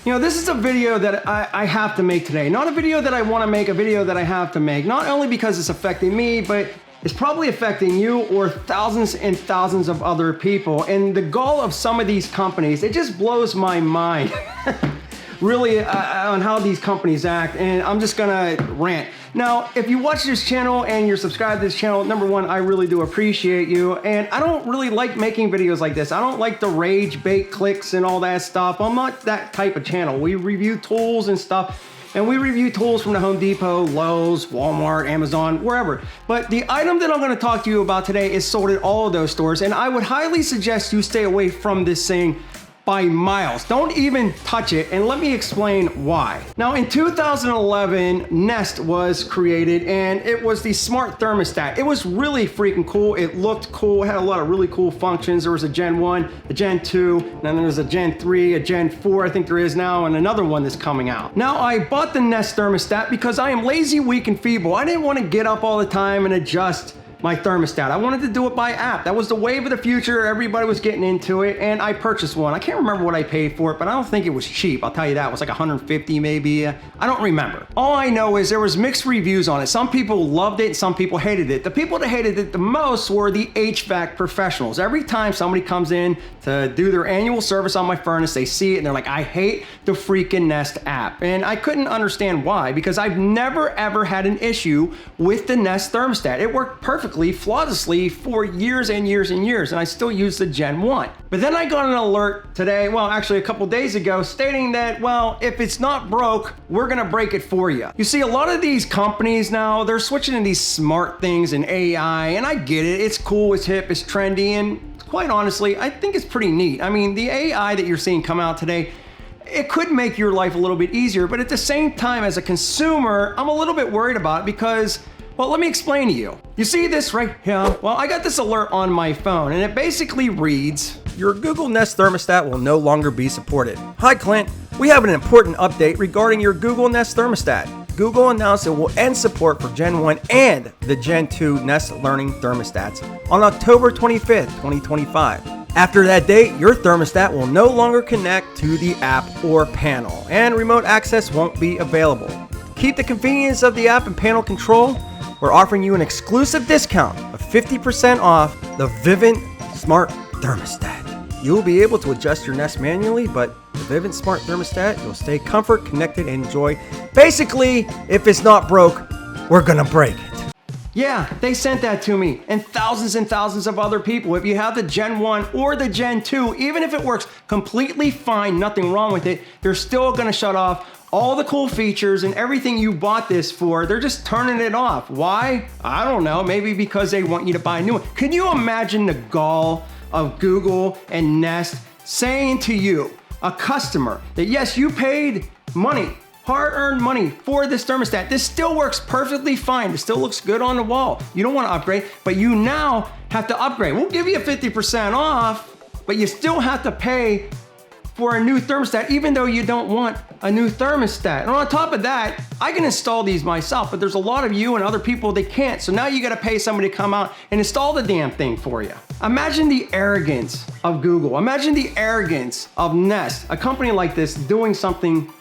You know, this is a video that I have to make today. Not a video that I want to make, a video that I have to make. Not only because it's affecting me, but it's probably affecting you or thousands and thousands of other people. And the goal of some of these companies, it just blows my mind. Really, on how these companies act, and I'm just gonna rant. Now, if you watch this channel and you're subscribed to this channel, number one, I really do appreciate you, and I don't really like making videos like this. I don't like the rage bait clicks and all that stuff. I'm not that type of channel. We review tools and stuff, and we review tools from the Home Depot, Lowe's, Walmart, Amazon, wherever. But the item that I'm gonna talk to you about today is sold at all of those stores, and I would highly suggest you stay away from this thing by miles. Don't even touch it, and let me explain why. Now, in 2011, Nest was created, and it was the smart thermostat. It was really freaking cool. It looked cool. It had a lot of really cool functions. There was a Gen 1, a Gen 2, and then there was a Gen 3, a Gen 4, I think there is now, and another one that's coming out. Now, I bought the Nest thermostat because I am lazy, weak, and feeble. I didn't want to get up all the time and adjust my thermostat. I wanted to do it by app. That was the wave of the future. Everybody was getting into it, and I purchased one. I can't remember what I paid for it, but I don't think it was cheap. I'll tell you that. It was like 150 maybe. I don't remember. All I know is there was mixed reviews on it. Some people loved it, some people hated it. The people that hated it the most were the HVAC professionals. Every time somebody comes in to do their annual service on my furnace, they see it and they're like, I hate the freaking Nest app. And I couldn't understand why, because I've never ever had an issue with the Nest thermostat. It worked perfectly, flawlessly for years and years and years, and I still use the Gen 1. But then I got an alert today, well, actually a couple days ago, stating that, well, if it's not broke, we're gonna break it for you. You see, a lot of these companies now, they're switching to these smart things and AI, and I get it. It's cool, it's hip, it's trendy, and quite honestly, I think it's pretty neat. I mean, the AI that you're seeing come out today, it could make your life a little bit easier, but at the same time, as a consumer, I'm a little bit worried about it because, well, let me explain to you. You see this right here? Well, I got this alert on my phone, and it basically reads, your Google Nest thermostat will no longer be supported. Hi, Clint. We have an important update regarding your Google Nest thermostat. Google announced it will end support for Gen 1 and the Gen 2 Nest Learning Thermostats on October 25th, 2025. After that date, your thermostat will no longer connect to the app or panel, and remote access won't be available. Keep the convenience of the app and panel control. We're offering you an exclusive discount of 50% off the Vivint Smart Thermostat. You'll be able to adjust your Nest manually, but the Vivint Smart Thermostat, you'll stay comfort, connected, and enjoy. Basically, if it's not broke, we're gonna break it. Yeah, they sent that to me and thousands of other people. If you have the Gen 1 or the Gen 2, even if it works completely fine, nothing wrong with it, they're still gonna shut off all the cool features and everything you bought this for. They're just turning it off. Why? I don't know. Maybe because they want you to buy a new one. Can you imagine the gall of Google and Nest saying to you, a customer, that yes, you paid money, hard-earned money for this thermostat. This still works perfectly fine. It still looks good on the wall. You don't want to upgrade, but you now have to upgrade. We'll give you 50% off, but you still have to pay for a new thermostat, even though you don't want a new thermostat. And on top of that, I can install these myself, but there's a lot of you and other people that can't. So now you gotta pay somebody to come out and install the damn thing for you. Imagine the arrogance of Google. Imagine the arrogance of Nest, a company like this doing something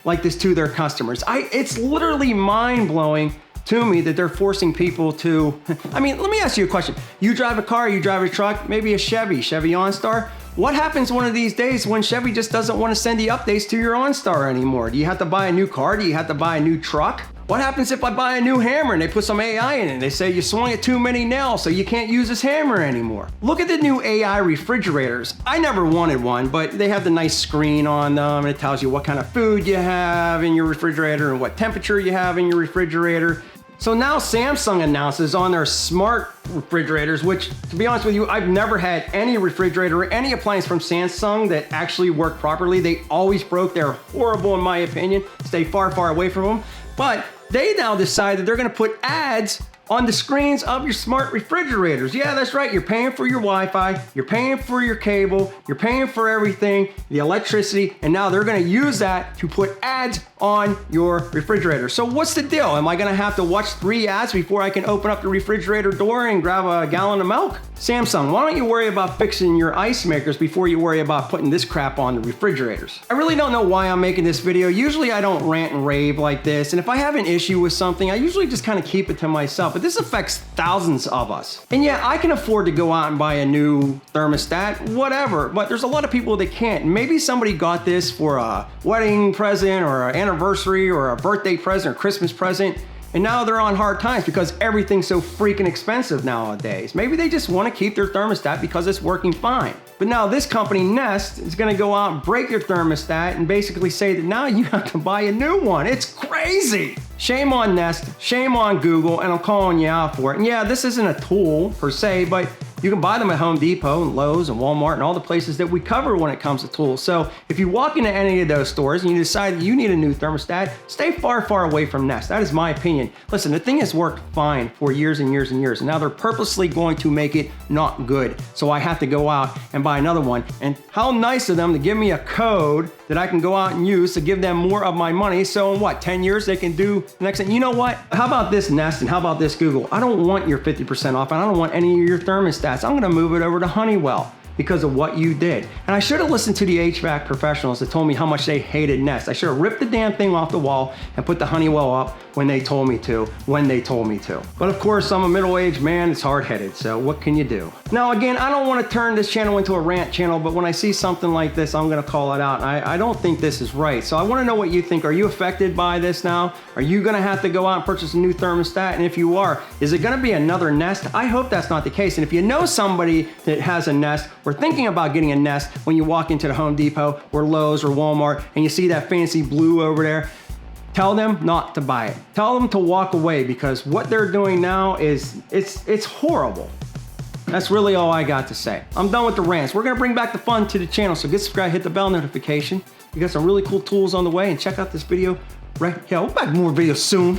like this to their customers. It's literally mind-blowing to me that they're forcing people to, I mean, let me ask you a question. You drive a car, you drive a truck, maybe a Chevy OnStar. What happens one of these days when Chevy just doesn't want to send the updates to your OnStar anymore? Do you have to buy a new car? Do you have to buy a new truck? What happens if I buy a new hammer and they put some AI in it? They say you swung it too many nails, so you can't use this hammer anymore. Look at the new AI refrigerators. I never wanted one, but they have the nice screen on them and it tells you what kind of food you have in your refrigerator and what temperature you have in your refrigerator. So now Samsung announces on their smart refrigerators, which, to be honest with you, I've never had any refrigerator or any appliance from Samsung that actually worked properly. They always broke. They're horrible in my opinion. Stay far away from them. But they now decide that they're gonna put ads on the screens of your smart refrigerators. Yeah, that's right. You're paying for your Wi-Fi, you're paying for your cable, you're paying for everything, the electricity, and now they're gonna use that to put ads on your refrigerator. So what's the deal? Am I gonna have to watch 3 ads before I can open up the refrigerator door and grab a gallon of milk? Samsung, why don't you worry about fixing your ice makers before you worry about putting this crap on the refrigerators? I really don't know why I'm making this video. Usually I don't rant and rave like this, and if I have an issue with something, I usually just kind of keep it to myself, but this affects thousands of us. And yeah, I can afford to go out and buy a new thermostat, whatever, but there's a lot of people that can't. Maybe somebody got this for a wedding present or an anniversary or a birthday present or Christmas present, and now they're on hard times because everything's so freaking expensive nowadays. Maybe they just want to keep their thermostat because it's working fine. But now this company, Nest, is going to go out and break your thermostat and basically say that now you have to buy a new one. It's crazy. Shame on Nest, shame on Google, and I'm calling you out for it. And yeah, this isn't a tool per se, but you can buy them at Home Depot and Lowe's and Walmart and all the places that we cover when it comes to tools. So if you walk into any of those stores and you decide that you need a new thermostat, stay far, far away from Nest. That is my opinion. Listen, the thing has worked fine for years and years and years, and now they're purposely going to make it not good. So I have to go out and buy another one. And how nice of them to give me a code that I can go out and use to give them more of my money. So in what, 10 years they can do the next thing? You know what? How about this Nest and how about this Google? I don't want your 50% off and I don't want any of your thermostats. I'm gonna move it over to Honeywell because of what you did. And I should have listened to the HVAC professionals that told me how much they hated Nest. I should have ripped the damn thing off the wall and put the Honeywell up when they told me to, But of course, I'm a middle-aged man, it's hard-headed, so what can you do? Now again, I don't want to turn this channel into a rant channel, but when I see something like this, I'm gonna call it out. I don't think this is right. So I wanna know what you think. Are you affected by this now? Are you gonna have to go out and purchase a new thermostat? And if you are, is it gonna be another Nest? I hope that's not the case. And if you know somebody that has a Nest, or thinking about getting a Nest, when you walk into the Home Depot or Lowe's or Walmart and you see that fancy blue over there, tell them not to buy it. Tell them to walk away because what they're doing now is, it's horrible. That's really all I got to say. I'm done with the rants. We're gonna bring back the fun to the channel, so get subscribed, hit the bell notification. We got some really cool tools on the way, and check out this video right here. We'll back more videos soon.